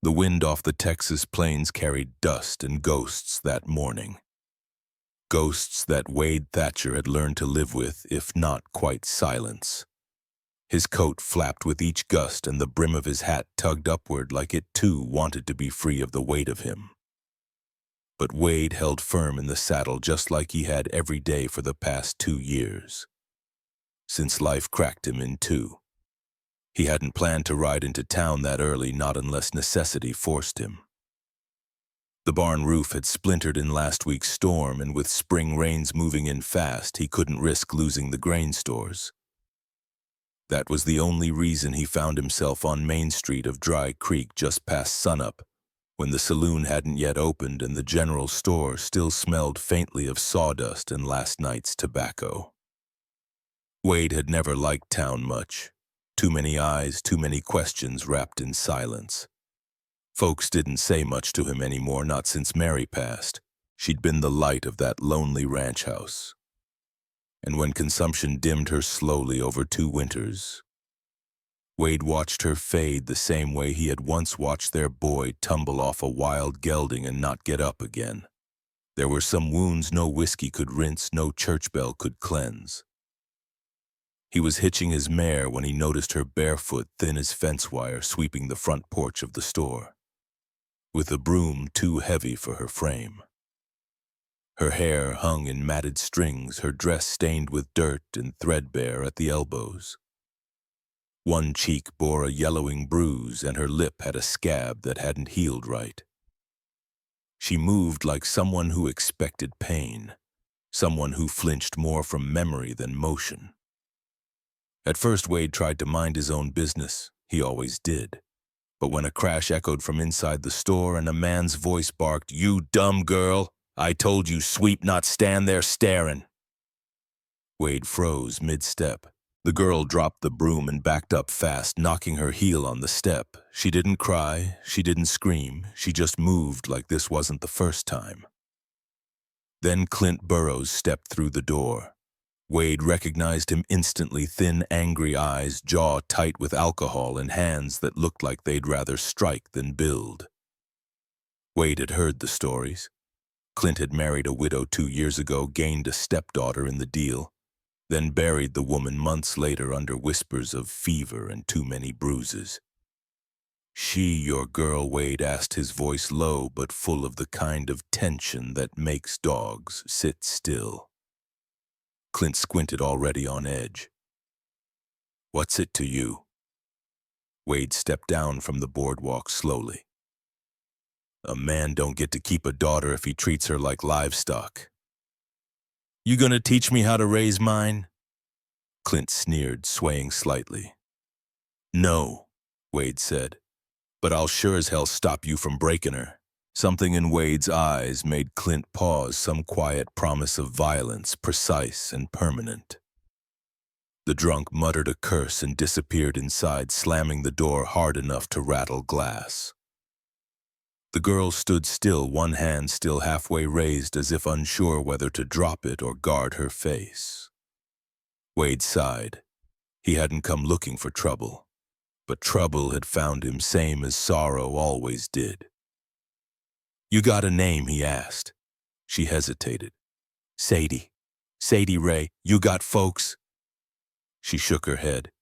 The wind off the Texas plains carried dust and ghosts that morning. Ghosts that Wade Thatcher had learned to live with, if not quite silence. His coat flapped with each gust, and the brim of his hat tugged upward like it too wanted to be free of the weight of him. But Wade held firm in the saddle just like he had every day for the past 2 years, since life cracked him in two. He hadn't planned to ride into town that early, not unless necessity forced him. The barn roof had splintered in last week's storm, and with spring rains moving in fast, he couldn't risk losing the grain stores. That was the only reason he found himself on Main Street of Dry Creek just past sunup, when the saloon hadn't yet opened and the general store still smelled faintly of sawdust and last night's tobacco. Wade had never liked town much. Too many eyes, too many questions wrapped in silence. Folks didn't say much to him anymore, not since Mary passed. She'd been the light of that lonely ranch house. And when consumption dimmed her slowly over 2 winters, Wade watched her fade the same way he had once watched their boy tumble off a wild gelding and not get up again. There were some wounds no whiskey could rinse, no church bell could cleanse. He was hitching his mare when he noticed her barefoot, thin as fence wire, sweeping the front porch of the store, with a broom too heavy for her frame. Her hair hung in matted strings, her dress stained with dirt and threadbare at the elbows. One cheek bore a yellowing bruise, and her lip had a scab that hadn't healed right. She moved like someone who expected pain, someone who flinched more from memory than motion. At first, Wade tried to mind his own business. He always did. But when a crash echoed from inside the store and a man's voice barked, "You dumb girl! I told you sweep, not stand there staring!" Wade froze mid-step. The girl dropped the broom and backed up fast, knocking her heel on the step. She didn't cry, she didn't scream, she just moved like this wasn't the first time. Then Clint Burrows stepped through the door. Wade recognized him instantly, thin, angry eyes, jaw tight with alcohol, and hands that looked like they'd rather strike than build. Wade had heard the stories. Clint had married a widow 2 years ago, gained a stepdaughter in the deal, then buried the woman months later under whispers of fever and too many bruises. "She your girl?" Wade asked, his voice low but full of the kind of tension that makes dogs sit still. Clint squinted, already on edge. "What's it to you?" Wade stepped down from the boardwalk slowly. "A man don't get to keep a daughter if he treats her like livestock." "You gonna teach me how to raise mine?" Clint sneered, swaying slightly. "No," Wade said, "but I'll sure as hell stop you from breaking her." Something in Wade's eyes made Clint pause, some quiet promise of violence, precise and permanent. The drunk muttered a curse and disappeared inside, slamming the door hard enough to rattle glass. The girl stood still, one hand still halfway raised, as if unsure whether to drop it or guard her face. Wade sighed. He hadn't come looking for trouble, but trouble had found him, same as sorrow always did. "You got a name?" he asked. She hesitated. "Sadie. Sadie Ray. You got folks?" She shook her head.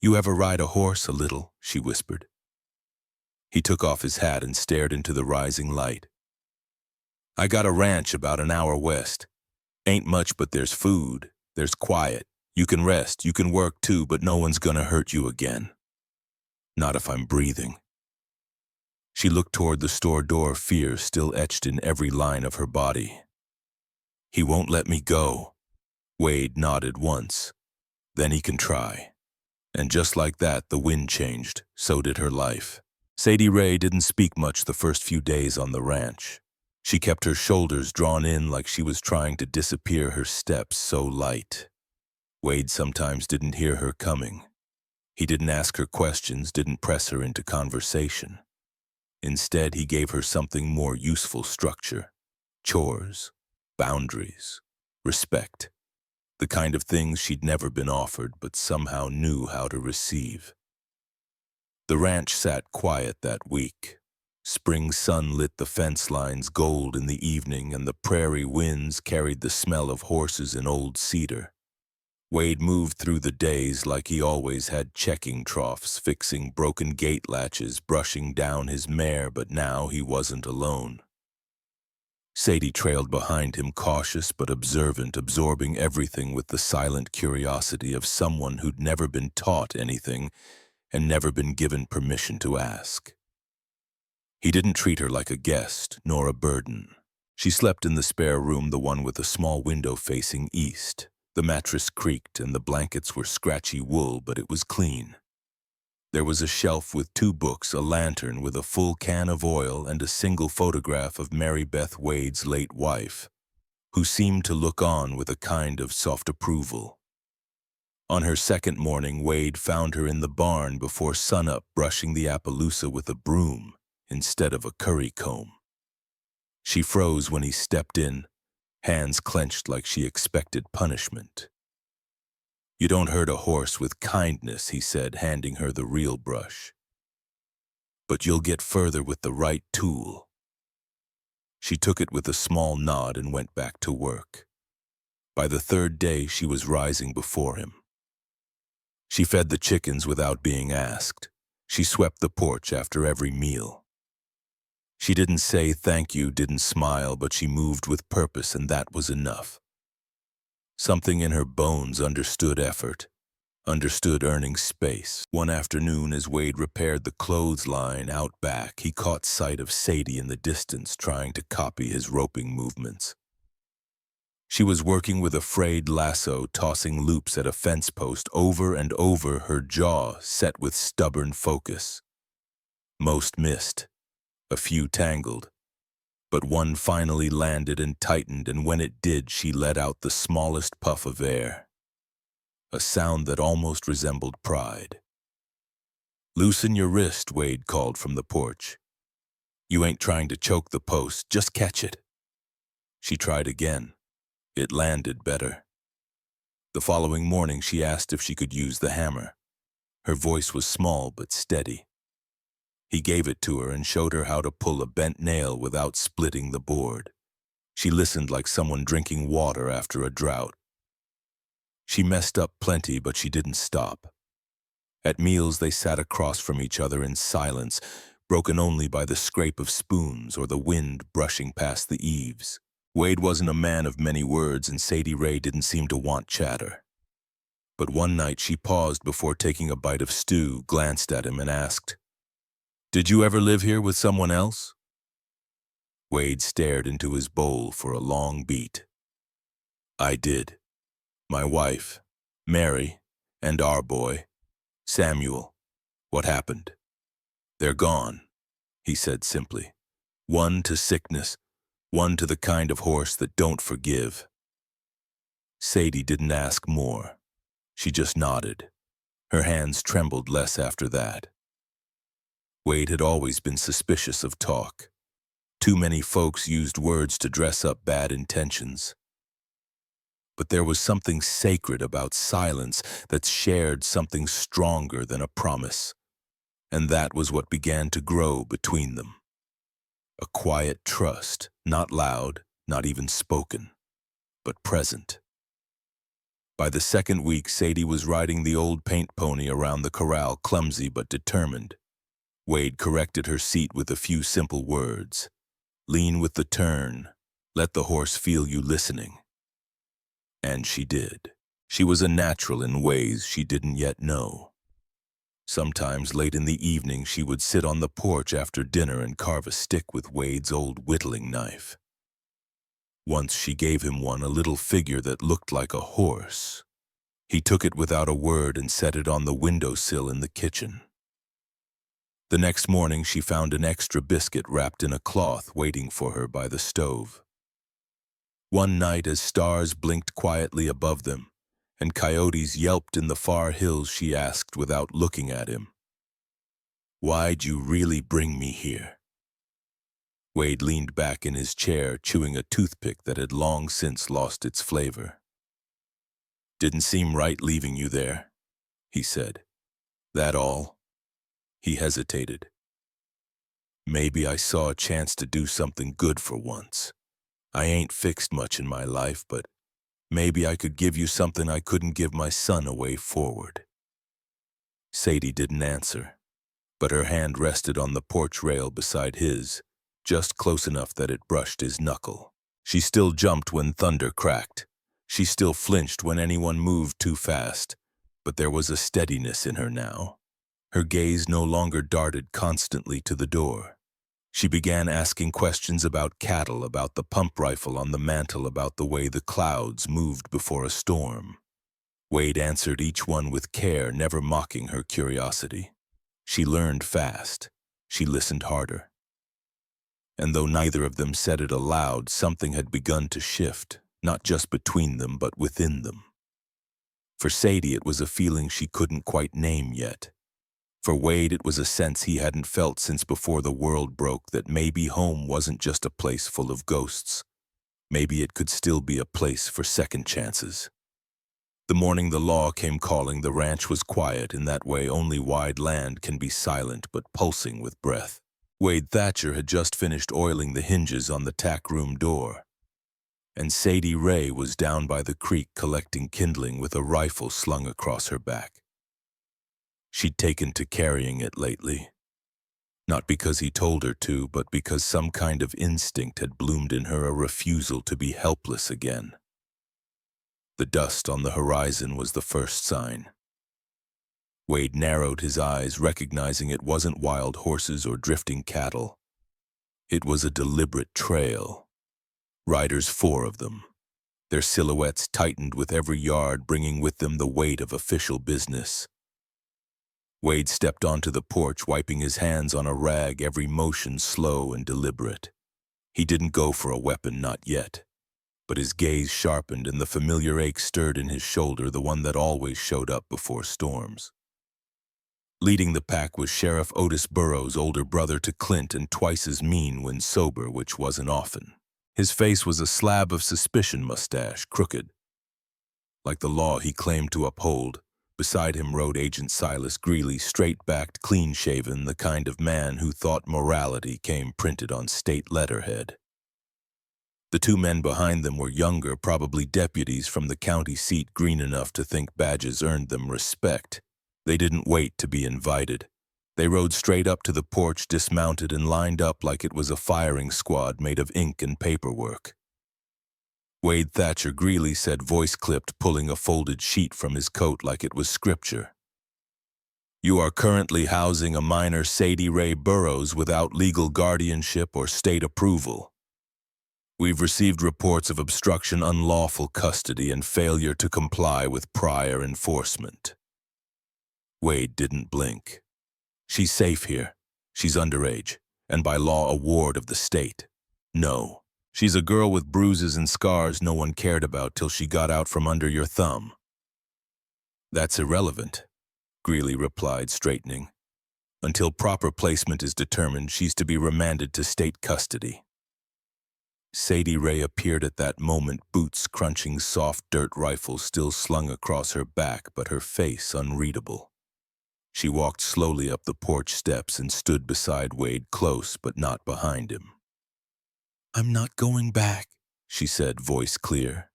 "You ever ride a horse a little?" she whispered. He took off his hat and stared into the rising light. "I got a ranch about an hour west. Ain't much, but there's food, there's quiet. You can rest, you can work too, but no one's gonna hurt you again. Not if I'm breathing." She looked toward the store door, fear still etched in every line of her body. "He won't let me go." Wade nodded once. "Then he can try." And just like that, the wind changed. So did her life. Sadie Ray didn't speak much the first few days on the ranch. She kept her shoulders drawn in like she was trying to disappear, her steps so light. Wade sometimes didn't hear her coming. He didn't ask her questions, didn't press her into conversation. Instead, he gave her something more useful: structure, chores, boundaries, respect. The kind of things she'd never been offered, but somehow knew how to receive. The ranch sat quiet that week. Spring sun lit the fence lines gold in the evening, and the prairie winds carried the smell of horses in old cedar. Wade moved through the days like he always had, checking troughs, fixing broken gate latches, brushing down his mare, but now he wasn't alone. Sadie trailed behind him, cautious but observant, absorbing everything with the silent curiosity of someone who'd never been taught anything and never been given permission to ask. He didn't treat her like a guest, nor a burden. She slept in the spare room, the one with a small window facing east. The mattress creaked and the blankets were scratchy wool, but it was clean. There was a shelf with 2 books, a lantern with a full can of oil, and a single photograph of Mary Beth Wade's late wife, who seemed to look on with a kind of soft approval. On her second morning, Wade found her in the barn before sunup, brushing the Appaloosa with a broom instead of a curry comb. She froze when he stepped in, hands clenched like she expected punishment. "You don't hurt a horse with kindness," he said, handing her the real brush. "But you'll get further with the right tool." She took it with a small nod and went back to work. By the 3rd day, she was rising before him. She fed the chickens without being asked. She swept the porch after every meal. She didn't say thank you, didn't smile, but she moved with purpose, and that was enough. Something in her bones understood effort, understood earning space. One afternoon, as Wade repaired the clothesline out back, he caught sight of Sadie in the distance, trying to copy his roping movements. She was working with a frayed lasso, tossing loops at a fence post over and over, her jaw set with stubborn focus. Most missed. A few tangled, but one finally landed and tightened, and when it did, she let out the smallest puff of air, a sound that almost resembled pride. "Loosen your wrist," Wade called from the porch. "You ain't trying to choke the post, just catch it." She tried again. It landed better. The following morning, she asked if she could use the hammer. Her voice was small but steady. He gave it to her and showed her how to pull a bent nail without splitting the board. She listened like someone drinking water after a drought. She messed up plenty, but she didn't stop. At meals, they sat across from each other in silence, broken only by the scrape of spoons or the wind brushing past the eaves. Wade wasn't a man of many words, and Sadie Ray didn't seem to want chatter. But one night she paused before taking a bite of stew, glanced at him, and asked, "Did you ever live here with someone else?" Wade stared into his bowl for a long beat. "I did. My wife, Mary, and our boy, Samuel. What happened? They're gone," he said simply. "One to sickness, one to the kind of horse that don't forgive." Sadie didn't ask more. She just nodded. Her hands trembled less after that. Wade had always been suspicious of talk. Too many folks used words to dress up bad intentions. But there was something sacred about silence that shared something stronger than a promise, and that was what began to grow between them. A quiet trust, not loud, not even spoken, but present. By the 2nd week, Sadie was riding the old paint pony around the corral, clumsy but determined. Wade corrected her seat with a few simple words. "Lean with the turn. Let the horse feel you listening." And she did. She was a natural in ways she didn't yet know. Sometimes late in the evening, she would sit on the porch after dinner and carve a stick with Wade's old whittling knife. Once she gave him one, a little figure that looked like a horse. He took it without a word and set it on the windowsill in the kitchen. The next morning, she found an extra biscuit wrapped in a cloth waiting for her by the stove. One night, as stars blinked quietly above them and coyotes yelped in the far hills, she asked without looking at him, "Why'd you really bring me here?" Wade leaned back in his chair, chewing a toothpick that had long since lost its flavor. "Didn't seem right leaving you there," he said. "That all?" He hesitated. Maybe I saw a chance to do something good for once. I ain't fixed much in my life, but maybe I could give you something I couldn't give my son a way forward." Sadie didn't answer, but her hand rested on the porch rail beside his, just close enough that it brushed his knuckle. She still jumped when thunder cracked. She still flinched when anyone moved too fast, but there was a steadiness in her now. Her gaze no longer darted constantly to the door. She began asking questions about cattle, about the pump rifle on the mantel, about the way the clouds moved before a storm. Wade answered each one with care, never mocking her curiosity. She learned fast. She listened harder. And though neither of them said it aloud, something had begun to shift, not just between them, but within them. For Sadie, it was a feeling she couldn't quite name yet. For Wade, it was a sense he hadn't felt since before the world broke, that maybe home wasn't just a place full of ghosts. Maybe it could still be a place for second chances. The morning the law came calling, the ranch was quiet in that way only wide land can be, silent but pulsing with breath. Wade Thatcher had just finished oiling the hinges on the tack room door, and Sadie Ray was down by the creek collecting kindling with a rifle slung across her back. She'd taken to carrying it lately, not because he told her to, but because some kind of instinct had bloomed in her, a refusal to be helpless again. The dust on the horizon was the first sign. Wade narrowed his eyes, recognizing it wasn't wild horses or drifting cattle. It was a deliberate trail. Riders, 4 of them. Their silhouettes tightened with every yard, bringing with them the weight of official business. Wade stepped onto the porch, wiping his hands on a rag, every motion slow and deliberate. He didn't go for a weapon, not yet. But his gaze sharpened and the familiar ache stirred in his shoulder, the one that always showed up before storms. Leading the pack was Sheriff Otis Burroughs, older brother to Clint and twice as mean when sober, which wasn't often. His face was a slab of suspicion mustache, crooked, like the law he claimed to uphold. Beside him rode Agent Silas Greeley, straight-backed, clean-shaven, the kind of man who thought morality came printed on state letterhead. The 2 men behind them were younger, probably deputies from the county seat, green enough to think badges earned them respect. They didn't wait to be invited. They rode straight up to the porch, dismounted, and lined up like it was a firing squad made of ink and paperwork. Wade Thatcher, Greeley said, voice-clipped, pulling a folded sheet from his coat like it was scripture. "You are currently housing a minor, Sadie Ray Burroughs, without legal guardianship or state approval. We've received reports of obstruction, unlawful custody, and failure to comply with prior enforcement." Wade didn't blink. "She's safe here. She's underage, and by law a ward of the state. No. She's a girl with bruises and scars no one cared about till she got out from under your thumb." "That's irrelevant," Greeley replied, straightening. "Until proper placement is determined, she's to be remanded to state custody." Sadie Ray appeared at that moment, boots crunching soft dirt, rifle still slung across her back, but her face unreadable. She walked slowly up the porch steps and stood beside Wade, close but not behind him. "I'm not going back," she said, voice clear.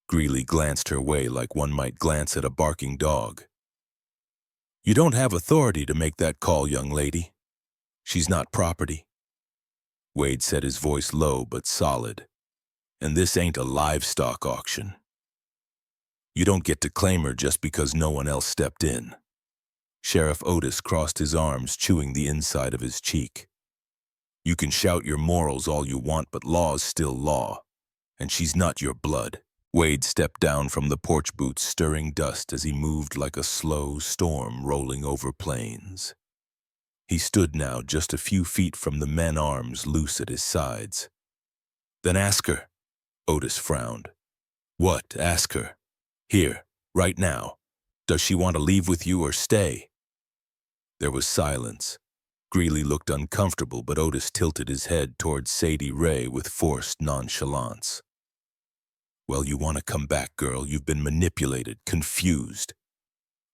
Greeley glanced her way like one might glance at a barking dog. "You don't have authority to make that call, young lady. She's not property." Wade said, his voice low but solid. "And this ain't a livestock auction. You don't get to claim her just because no one else stepped in." Sheriff Otis crossed his arms, chewing the inside of his cheek. "You can shout your morals all you want, but law's still law, and she's not your blood." Wade stepped down from the porch boots, stirring dust as he moved like a slow storm rolling over plains. He stood now just a few feet from the men, arms loose at his sides. "Then ask her." Otis frowned. "What, ask her? Here, right now. Does she want to leave with you or stay?" There was silence. Greeley looked uncomfortable, but Otis tilted his head towards Sadie Ray with forced nonchalance. "Well, you want to come back, girl. You've been manipulated, confused.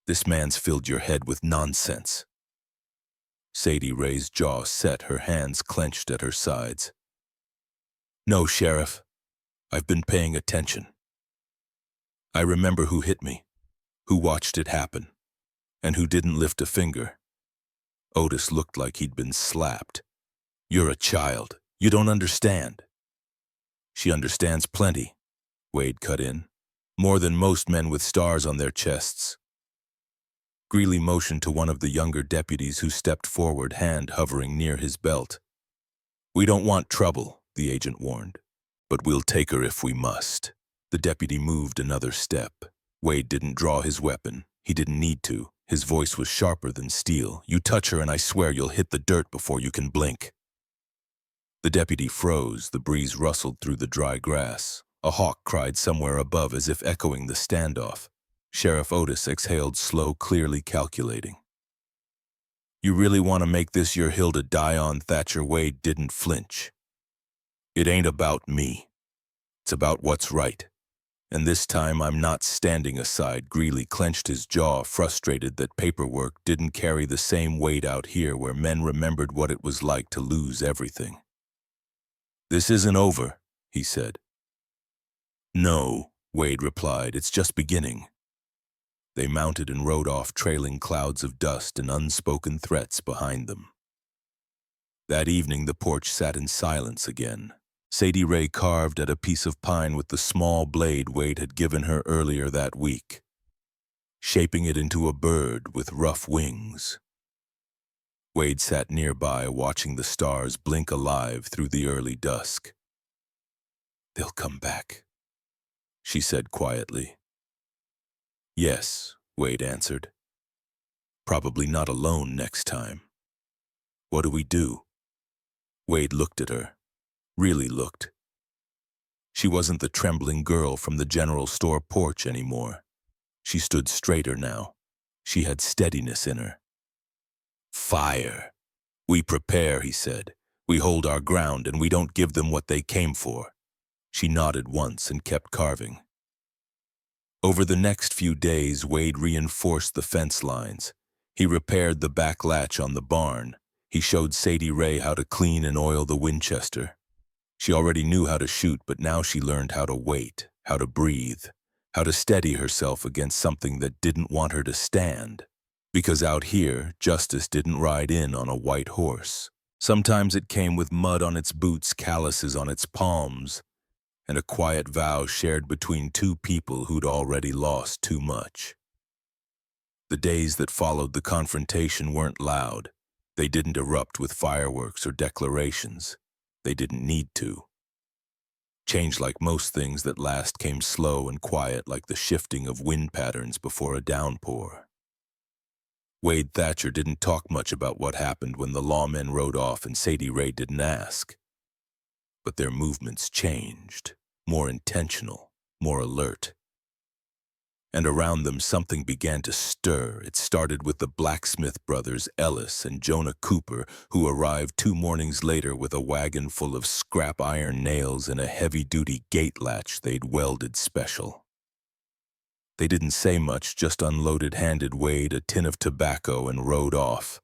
This man's filled your head with nonsense." Sadie Ray's jaw set, her hands clenched at her sides. "No, Sheriff. I've been paying attention. I remember who hit me, who watched it happen, and who didn't lift a finger." Otis looked like he'd been slapped. "You're a child. You don't understand." "She understands plenty," Wade cut in. "More than most men with stars on their chests." Greeley motioned to one of the younger deputies who stepped forward, hand hovering near his belt. "We don't want trouble," the agent warned, "but we'll take her if we must." The deputy moved another step. Wade didn't draw his weapon. He didn't need to. His voice was sharper than steel. "You touch her and I swear you'll hit the dirt before you can blink." The deputy froze. The breeze rustled through the dry grass. A hawk cried somewhere above as if echoing the standoff. Sheriff Otis exhaled slow, clearly calculating. "You really want to make this your hill to die on?" Thatcher Wade didn't flinch. "It ain't about me. It's about what's right. And this time I'm not standing aside." Greeley clenched his jaw, frustrated that paperwork didn't carry the same weight out here where men remembered what it was like to lose everything. "This isn't over," he said. "No," Wade replied, "it's just beginning." They mounted and rode off, trailing clouds of dust and unspoken threats behind them. That evening the porch sat in silence again. Sadie Ray carved at a piece of pine with the small blade Wade had given her earlier that week, shaping it into a bird with rough wings. Wade sat nearby, watching the stars blink alive through the early dusk. "They'll come back," she said quietly. "Yes," Wade answered. "Probably not alone next time. What do we do?" Wade looked at her. Really looked. She wasn't the trembling girl from the general store porch anymore. She stood straighter now. She had steadiness in her. "Fire. We prepare," he said. "We hold our ground and we don't give them what they came for." She nodded once and kept carving. Over the next few days, Wade reinforced the fence lines. He repaired the back latch on the barn. He showed Sadie Ray how to clean and oil the Winchester. She already knew how to shoot, but now she learned how to wait, how to breathe, how to steady herself against something that didn't want her to stand. Because out here, justice didn't ride in on a white horse. Sometimes it came with mud on its boots, calluses on its palms, and a quiet vow shared between two people who'd already lost too much. The days that followed the confrontation weren't loud. They didn't erupt with fireworks or declarations. They didn't need to. Change, like most things that last, came slow and quiet, like the shifting of wind patterns before a downpour. Wade Thatcher didn't talk much about what happened when the lawmen rode off and Sadie Ray didn't ask. But their movements changed, more intentional, more alert. And around them something began to stir. It started with the blacksmith brothers, Ellis and Jonah Cooper, who arrived 2 mornings later with a wagon full of scrap iron nails and a heavy-duty gate latch they'd welded special. They didn't say much, just unloaded, handed Wade a tin of tobacco and rode off.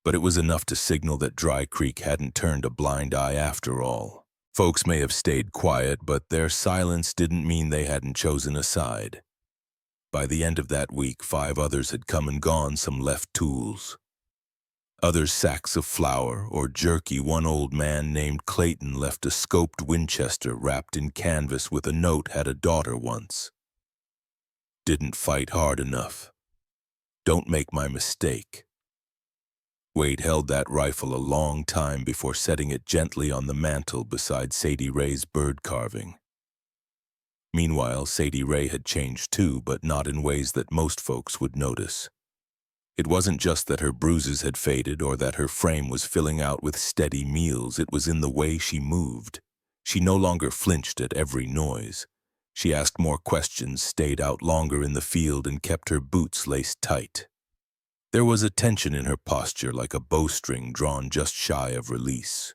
But it was enough to signal that Dry Creek hadn't turned a blind eye after all. Folks may have stayed quiet, but their silence didn't mean they hadn't chosen a side. By the end of that week, 5 others had come and gone, some left tools. Others sacks of flour or jerky. One old man named Clayton left a scoped Winchester wrapped in canvas with a note, "Had a daughter once. Didn't fight hard enough. Don't make my mistake." Wade held that rifle a long time before setting it gently on the mantel beside Sadie Ray's bird carving. Meanwhile, Sadie Ray had changed too, but not in ways that most folks would notice. It wasn't just that her bruises had faded or that her frame was filling out with steady meals. It was in the way she moved. She no longer flinched at every noise. She asked more questions, stayed out longer in the field, and kept her boots laced tight. There was a tension in her posture, like a bowstring drawn just shy of release.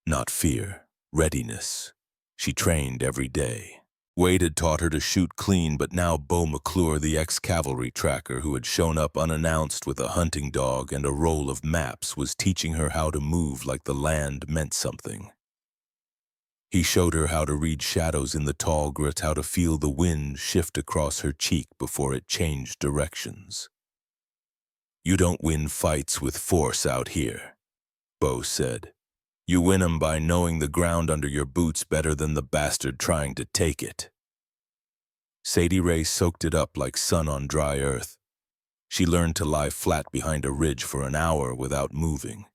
Not fear, readiness. She trained every day. Wade had taught her to shoot clean, but now Beau McClure, the ex-cavalry tracker who had shown up unannounced with a hunting dog and a roll of maps, was teaching her how to move like the land meant something. He showed her how to read shadows in the tall grit, how to feel the wind shift across her cheek before it changed directions. "You don't win fights with force out here," Beau said. "You win 'em by knowing the ground under your boots better than the bastard trying to take it." Sadie Ray soaked it up like sun on dry earth. She learned to lie flat behind a ridge for an hour without moving.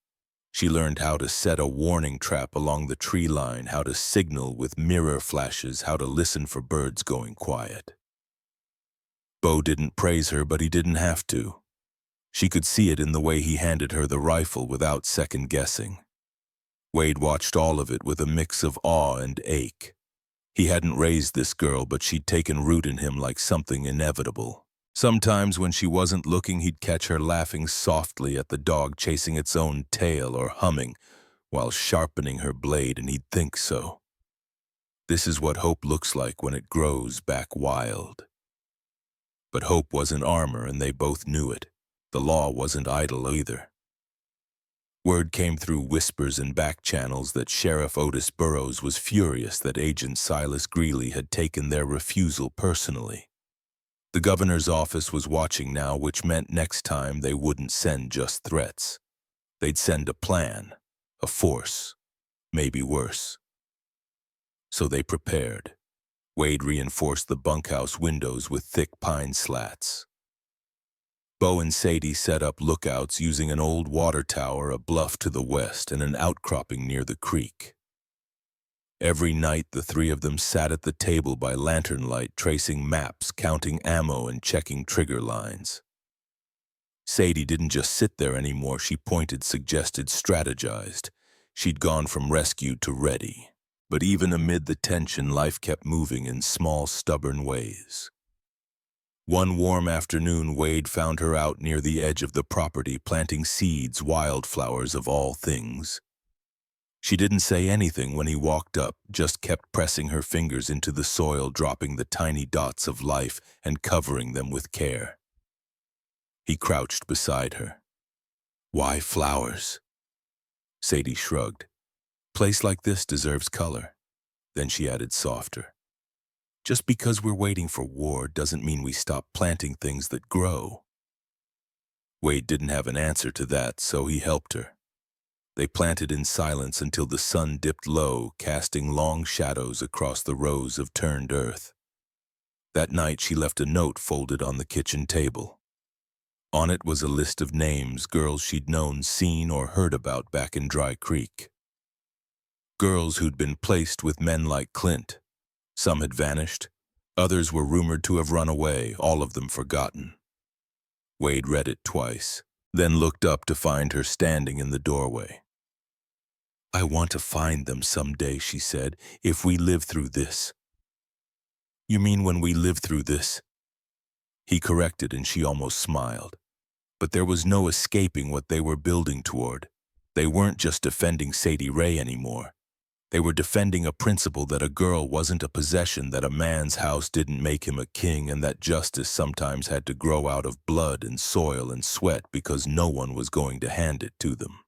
She learned how to set a warning trap along the tree line, how to signal with mirror flashes, how to listen for birds going quiet. Beau didn't praise her, but he didn't have to. She could see it in the way he handed her the rifle without second-guessing. Wade watched all of it with a mix of awe and ache. He hadn't raised this girl, but she'd taken root in him like something inevitable. Sometimes when she wasn't looking, he'd catch her laughing softly at the dog chasing its own tail or humming while sharpening her blade, and he'd think so. This is what hope looks like when it grows back wild. But hope wasn't armor, and they both knew it. The law wasn't idle either. Word came through whispers and back channels that Sheriff Otis Burroughs was furious that Agent Silas Greeley had taken their refusal personally. The governor's office was watching now, which meant next time they wouldn't send just threats. They'd send a plan, a force, maybe worse. So they prepared. Wade reinforced the bunkhouse windows with thick pine slats. Beau and Sadie set up lookouts using an old water tower, a bluff to the west, and an outcropping near the creek. Every night, the three of them sat at the table by lantern light, tracing maps, counting ammo, and checking trigger lines. Sadie didn't just sit there anymore. She pointed, suggested, strategized. She'd gone from rescued to ready. But even amid the tension, life kept moving in small, stubborn ways. One warm afternoon, Wade found her out near the edge of the property, planting seeds, wildflowers of all things. She didn't say anything when he walked up, just kept pressing her fingers into the soil, dropping the tiny dots of life and covering them with care. He crouched beside her. "Why flowers?" Sadie shrugged. "Place like this deserves color." Then she added softer, "Just because we're waiting for war doesn't mean we stop planting things that grow." Wade didn't have an answer to that, so he helped her. They planted in silence until the sun dipped low, casting long shadows across the rows of turned earth. That night she left a note folded on the kitchen table. On it was a list of names, girls she'd known, seen, or heard about back in Dry Creek. Girls who'd been placed with men like Clint. Some had vanished. Others were rumored to have run away, all of them forgotten. Wade read it twice, then looked up to find her standing in the doorway. "I want to find them someday," she said, "if we live through this." "You mean when we live through this?" He corrected, and she almost smiled. But there was no escaping what they were building toward. They weren't just defending Sadie Ray anymore. They were defending a principle that a girl wasn't a possession, that a man's house didn't make him a king, and that justice sometimes had to grow out of blood and soil and sweat because no one was going to hand it to them.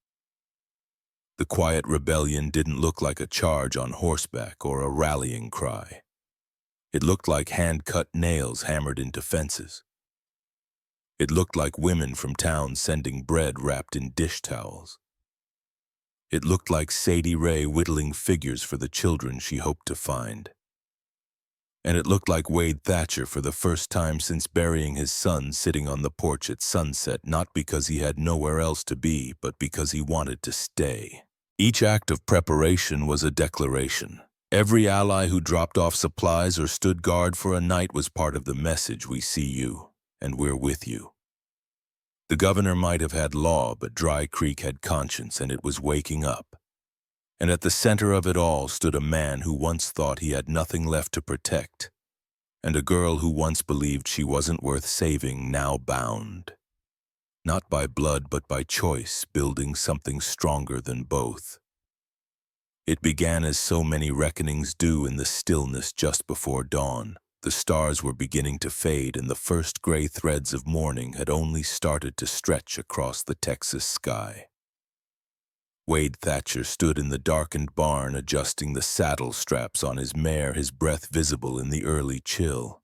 The quiet rebellion didn't look like a charge on horseback or a rallying cry. It looked like hand-cut nails hammered into fences. It looked like women from town sending bread wrapped in dish towels. It looked like Sadie Ray whittling figures for the children she hoped to find. And it looked like Wade Thatcher for the first time since burying his son, sitting on the porch at sunset, not because he had nowhere else to be, but because he wanted to stay. Each act of preparation was a declaration. Every ally who dropped off supplies or stood guard for a night was part of the message: we see you, and we're with you. The governor might have had law, but Dry Creek had conscience, and it was waking up. And at the center of it all stood a man who once thought he had nothing left to protect, and a girl who once believed she wasn't worth saving, now bound. Not by blood, but by choice, building something stronger than both. It began as so many reckonings do in the stillness just before dawn. The stars were beginning to fade, and the first gray threads of morning had only started to stretch across the Texas sky. Wade Thatcher stood in the darkened barn adjusting the saddle straps on his mare, his breath visible in the early chill.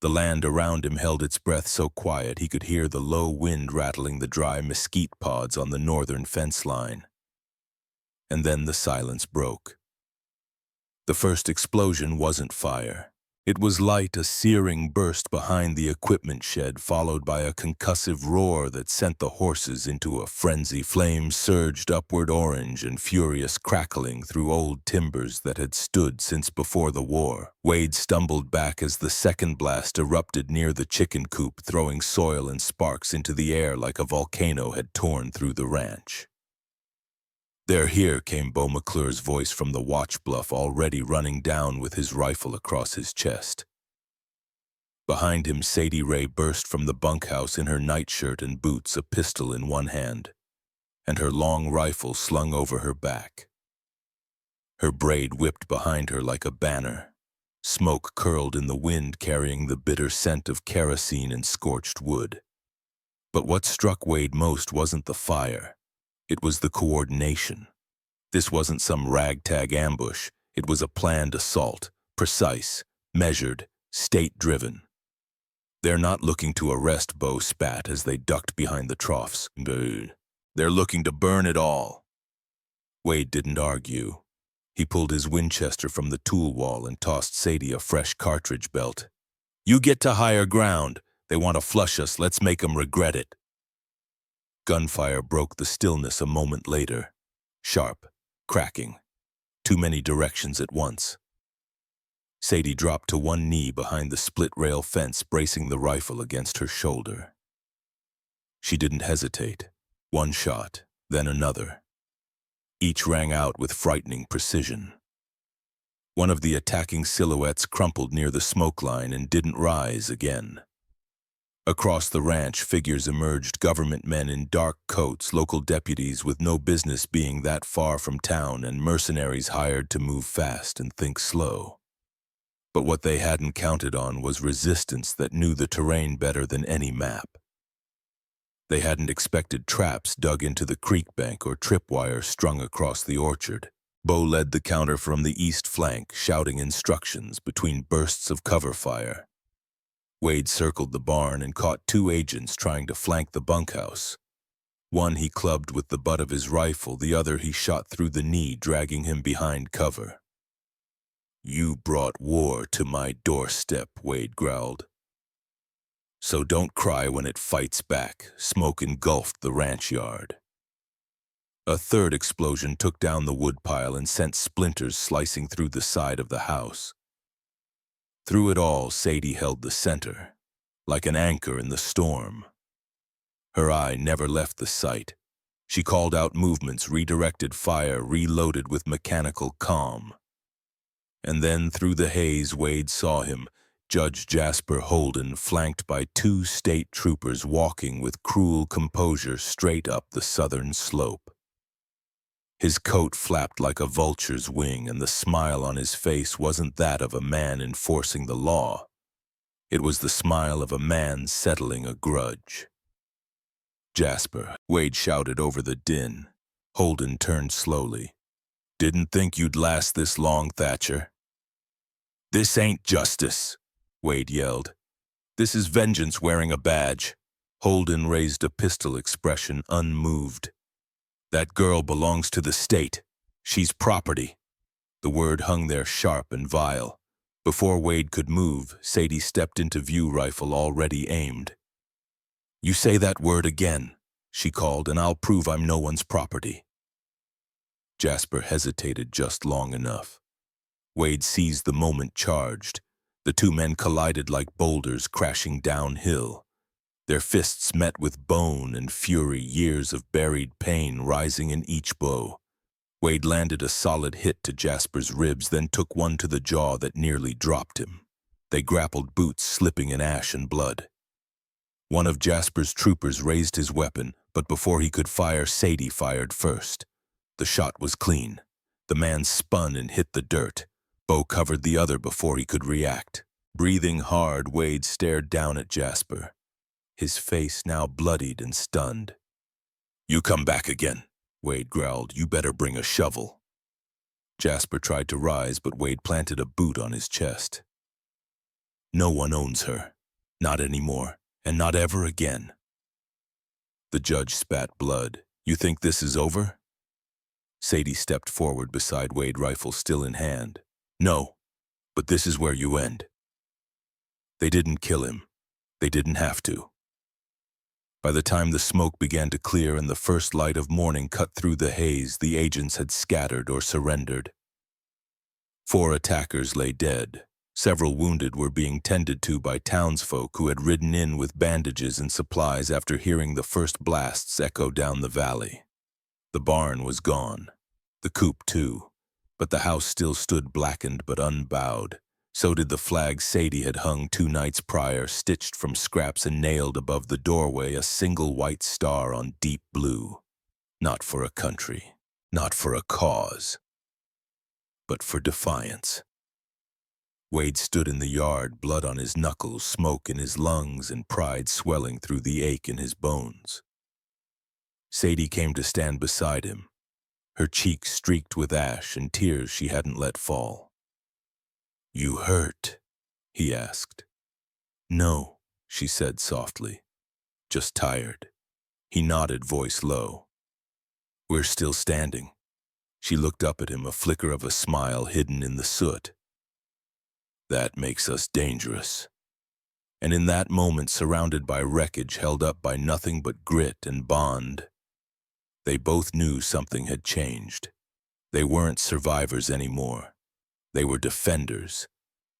The land around him held its breath so quiet he could hear the low wind rattling the dry mesquite pods on the northern fence line. And then the silence broke. The first explosion wasn't fire. It was light, a searing burst behind the equipment shed, followed by a concussive roar that sent the horses into a frenzy. Flames surged upward, orange and furious, crackling through old timbers that had stood since before the war. Wade stumbled back as the second blast erupted near the chicken coop, throwing soil and sparks into the air like a volcano had torn through the ranch. "They're here," came Beau McClure's voice from the watch bluff, already running down with his rifle across his chest. Behind him, Sadie Ray burst from the bunkhouse in her nightshirt and boots, a pistol in one hand, and her long rifle slung over her back. Her braid whipped behind her like a banner. Smoke curled in the wind, carrying the bitter scent of kerosene and scorched wood. But what struck Wade most wasn't the fire. It was the coordination. This wasn't some ragtag ambush. It was a planned assault, precise, measured, state-driven. "They're not looking to arrest," Beau spat as they ducked behind the troughs. "They're looking to burn it all." Wade didn't argue. He pulled his Winchester from the tool wall and tossed Sadie a fresh cartridge belt. "You get to higher ground. They want to flush us. Let's make 'em regret it." Gunfire broke the stillness a moment later. Sharp, cracking, too many directions at once. Sadie dropped to one knee behind the split-rail fence, bracing the rifle against her shoulder. She didn't hesitate. One shot, then another. Each rang out with frightening precision. One of the attacking silhouettes crumpled near the smoke line and didn't rise again. Across the ranch, figures emerged, government men in dark coats, local deputies with no business being that far from town, and mercenaries hired to move fast and think slow. But what they hadn't counted on was resistance that knew the terrain better than any map. They hadn't expected traps dug into the creek bank or tripwire strung across the orchard. Beau led the counter from the east flank, shouting instructions between bursts of cover fire. Wade circled the barn and caught two agents trying to flank the bunkhouse. One he clubbed with the butt of his rifle, the other he shot through the knee, dragging him behind cover. "You brought war to my doorstep," Wade growled. "So don't cry when it fights back." Smoke engulfed the ranch yard. A third explosion took down the woodpile and sent splinters slicing through the side of the house. Through it all, Sadie held the center, like an anchor in the storm. Her eye never left the sight. She called out movements, redirected fire, reloaded with mechanical calm. And then through the haze, Wade saw him, Judge Jasper Holden, flanked by two state troopers, walking with cruel composure straight up the southern slope. His coat flapped like a vulture's wing, and the smile on his face wasn't that of a man enforcing the law. It was the smile of a man settling a grudge. "Jasper," Wade shouted over the din. Holden turned slowly. "Didn't think you'd last this long, Thatcher." "This ain't justice," Wade yelled. "This is vengeance wearing a badge." Holden raised a pistol, expression unmoved. "That girl belongs to the state. She's property." The word hung there sharp and vile. Before Wade could move, Sadie stepped into view, rifle already aimed. "You say that word again," she called, "and I'll prove I'm no one's property." Jasper hesitated just long enough. Wade seized the moment, charged. The two men collided like boulders crashing downhill. Their fists met with bone and fury, years of buried pain rising in each blow. Wade landed a solid hit to Jasper's ribs, then took one to the jaw that nearly dropped him. They grappled, boots slipping in ash and blood. One of Jasper's troopers raised his weapon, but before he could fire, Sadie fired first. The shot was clean. The man spun and hit the dirt. Bo covered the other before he could react. Breathing hard, Wade stared down at Jasper, his face now bloodied and stunned. "You come back again," Wade growled. "You better bring a shovel." Jasper tried to rise, but Wade planted a boot on his chest. "No one owns her. Not anymore, and not ever again." The judge spat blood. "You think this is over?" Sadie stepped forward beside Wade, rifle still in hand. "No, but this is where you end." They didn't kill him. They didn't have to. By the time the smoke began to clear and the first light of morning cut through the haze, the agents had scattered or surrendered. 4 attackers lay dead. Several wounded were being tended to by townsfolk who had ridden in with bandages and supplies after hearing the first blasts echo down the valley. The barn was gone. The coop, too. But the house still stood blackened but unbowed. So did the flag Sadie had hung 2 nights prior, stitched from scraps and nailed above the doorway, a single white star on deep blue. Not for a country, not for a cause, but for defiance. Wade stood in the yard, blood on his knuckles, smoke in his lungs, and pride swelling through the ache in his bones. Sadie came to stand beside him, her cheeks streaked with ash and tears she hadn't let fall. "You hurt?" he asked. "No," she said softly. "Just tired." He nodded, voice low. "We're still standing." She looked up at him, a flicker of a smile hidden in the soot. "That makes us dangerous." And in that moment, surrounded by wreckage, held up by nothing but grit and bond, they both knew something had changed. They weren't survivors anymore. They were defenders.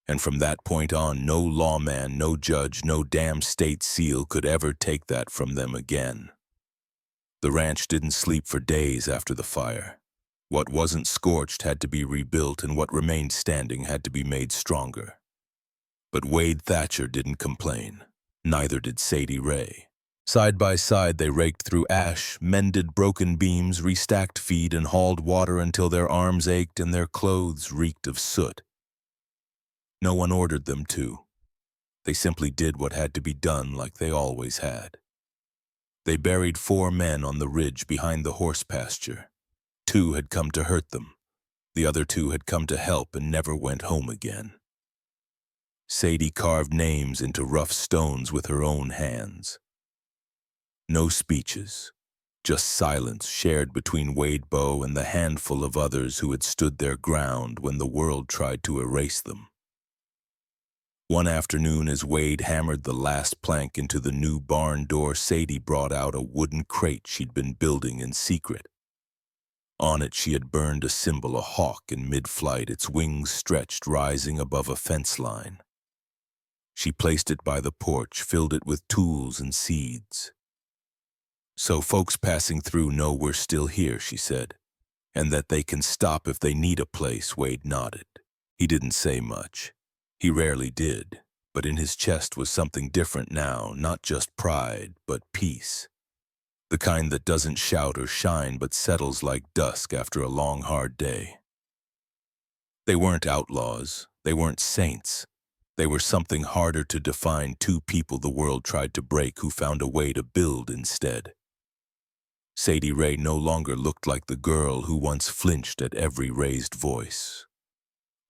And from that point on, no lawman, no judge, no damn state seal could ever take that from them again. The ranch didn't sleep for days after the fire. What wasn't scorched had to be rebuilt, and what remained standing had to be made stronger. But Wade Thatcher didn't complain. Neither did Sadie Ray. Side by side, they raked through ash, mended broken beams, restacked feed, and hauled water until their arms ached and their clothes reeked of soot. No one ordered them to. They simply did what had to be done, like they always had. They buried 4 men on the ridge behind the horse pasture. 2 had come to hurt them. The other 2 had come to help and never went home again. Sadie carved names into rough stones with her own hands. No speeches, just silence shared between Wade Bow and the handful of others who had stood their ground when the world tried to erase them. One afternoon, as Wade hammered the last plank into the new barn door, Sadie brought out a wooden crate she'd been building in secret. On it she had burned a symbol, a hawk in mid-flight, its wings stretched, rising above a fence line. She placed it by the porch, filled it with tools and seeds. "So folks passing through know we're still here," she said, "and that they can stop if they need a place." Wade nodded. He didn't say much. He rarely did, but in his chest was something different now, not just pride, but peace. The kind that doesn't shout or shine but settles like dusk after a long, hard day. They weren't outlaws. They weren't saints. They were something harder to define, 2 people the world tried to break who found a way to build instead. Sadie Ray no longer looked like the girl who once flinched at every raised voice.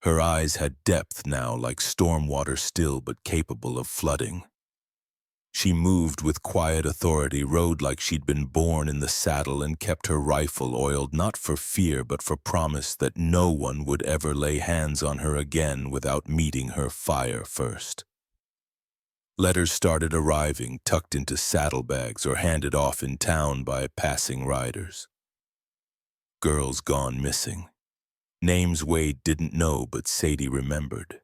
Her eyes had depth now, like storm water, still but capable of flooding. She moved with quiet authority, rode like she'd been born in the saddle, and kept her rifle oiled, not for fear but for promise that no one would ever lay hands on her again without meeting her fire first. Letters started arriving, tucked into saddlebags or handed off in town by passing riders. Girls gone missing. Names Wade didn't know, but Sadie remembered.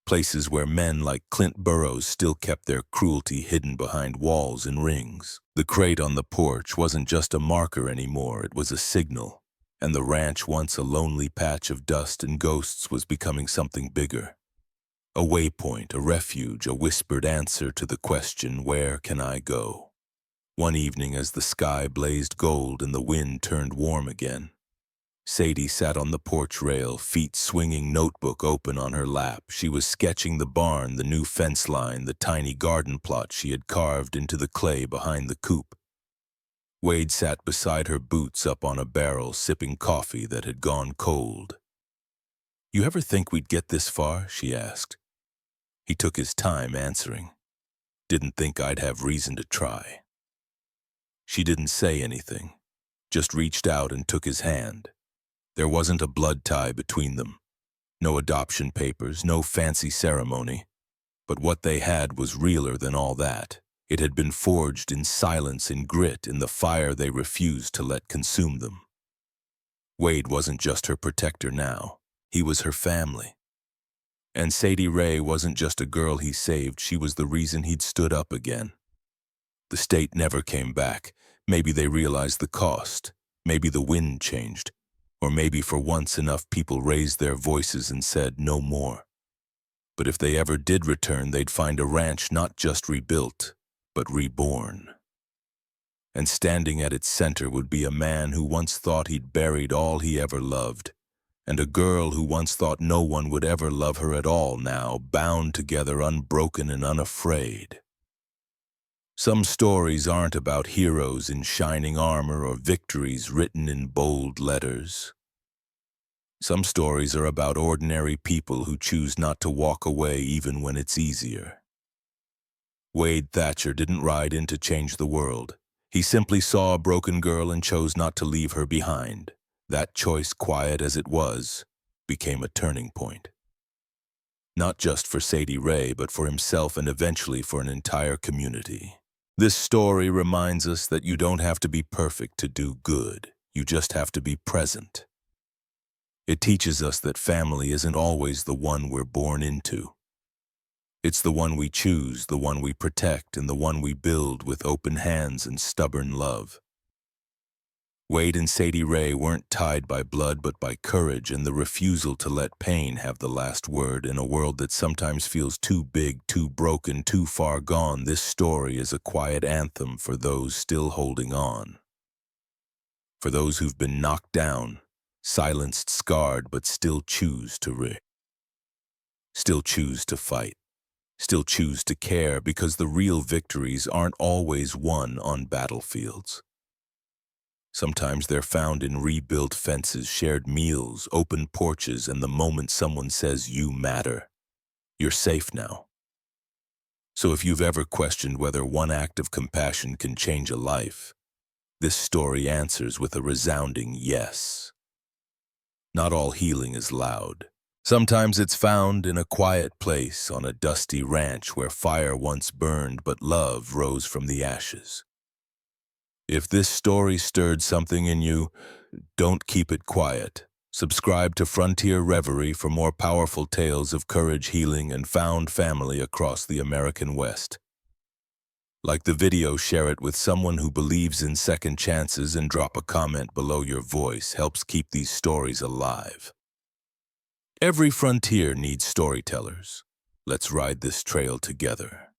Places where men like Clint Burrows still kept their cruelty hidden behind walls and rings. The crate on the porch wasn't just a marker anymore, it was a signal. And the ranch, once a lonely patch of dust and ghosts, was becoming something bigger. A waypoint, a refuge, a whispered answer to the question, "Where can I go?" One evening, as the sky blazed gold and the wind turned warm again, Sadie sat on the porch rail, feet swinging, notebook open on her lap. She was sketching the barn, the new fence line, the tiny garden plot she had carved into the clay behind the coop. Wade sat beside her, boots up on a barrel, sipping coffee that had gone cold. "You ever think we'd get this far?" she asked. He took his time answering. "Didn't think I'd have reason to try." She didn't say anything, just reached out and took his hand. There wasn't a blood tie between them. No adoption papers, no fancy ceremony. But what they had was realer than all that. It had been forged in silence, in grit, in the fire they refused to let consume them. Wade wasn't just her protector now. He was her family. And Sadie Ray wasn't just a girl he saved. She was the reason he'd stood up again. The state never came back. Maybe they realized the cost. Maybe the wind changed. Or maybe for once enough people raised their voices and said no more. But if they ever did return, they'd find a ranch not just rebuilt, but reborn. And standing at its center would be a man who once thought he'd buried all he ever loved, and a girl who once thought no one would ever love her at all, now bound together, unbroken and unafraid. Some stories aren't about heroes in shining armor or victories written in bold letters. Some stories are about ordinary people who choose not to walk away even when it's easier. Wade Thatcher didn't ride in to change the world. He simply saw a broken girl and chose not to leave her behind. That choice, quiet as it was, became a turning point. Not just for Sadie Ray, but for himself and eventually for an entire community. This story reminds us that you don't have to be perfect to do good. You just have to be present. It teaches us that family isn't always the one we're born into. It's the one we choose, the one we protect, and the one we build with open hands and stubborn love. Wade and Sadie Ray weren't tied by blood but by courage and the refusal to let pain have the last word. In a world that sometimes feels too big, too broken, too far gone, this story is a quiet anthem for those still holding on. For those who've been knocked down, silenced, scarred, but still choose to still choose to fight, still choose to care, because the real victories aren't always won on battlefields. Sometimes they're found in rebuilt fences, shared meals, open porches, and the moment someone says, "You matter," you're safe now. So if you've ever questioned whether one act of compassion can change a life, this story answers with a resounding yes. Not all healing is loud. Sometimes it's found in a quiet place on a dusty ranch where fire once burned but love rose from the ashes. If this story stirred something in you, don't keep it quiet. Subscribe to Frontier Reverie for more powerful tales of courage, healing, and found family across the American West. Like the video, share it with someone who believes in second chances, and drop a comment below. Your voice helps keep these stories alive. Every frontier needs storytellers. Let's ride this trail together.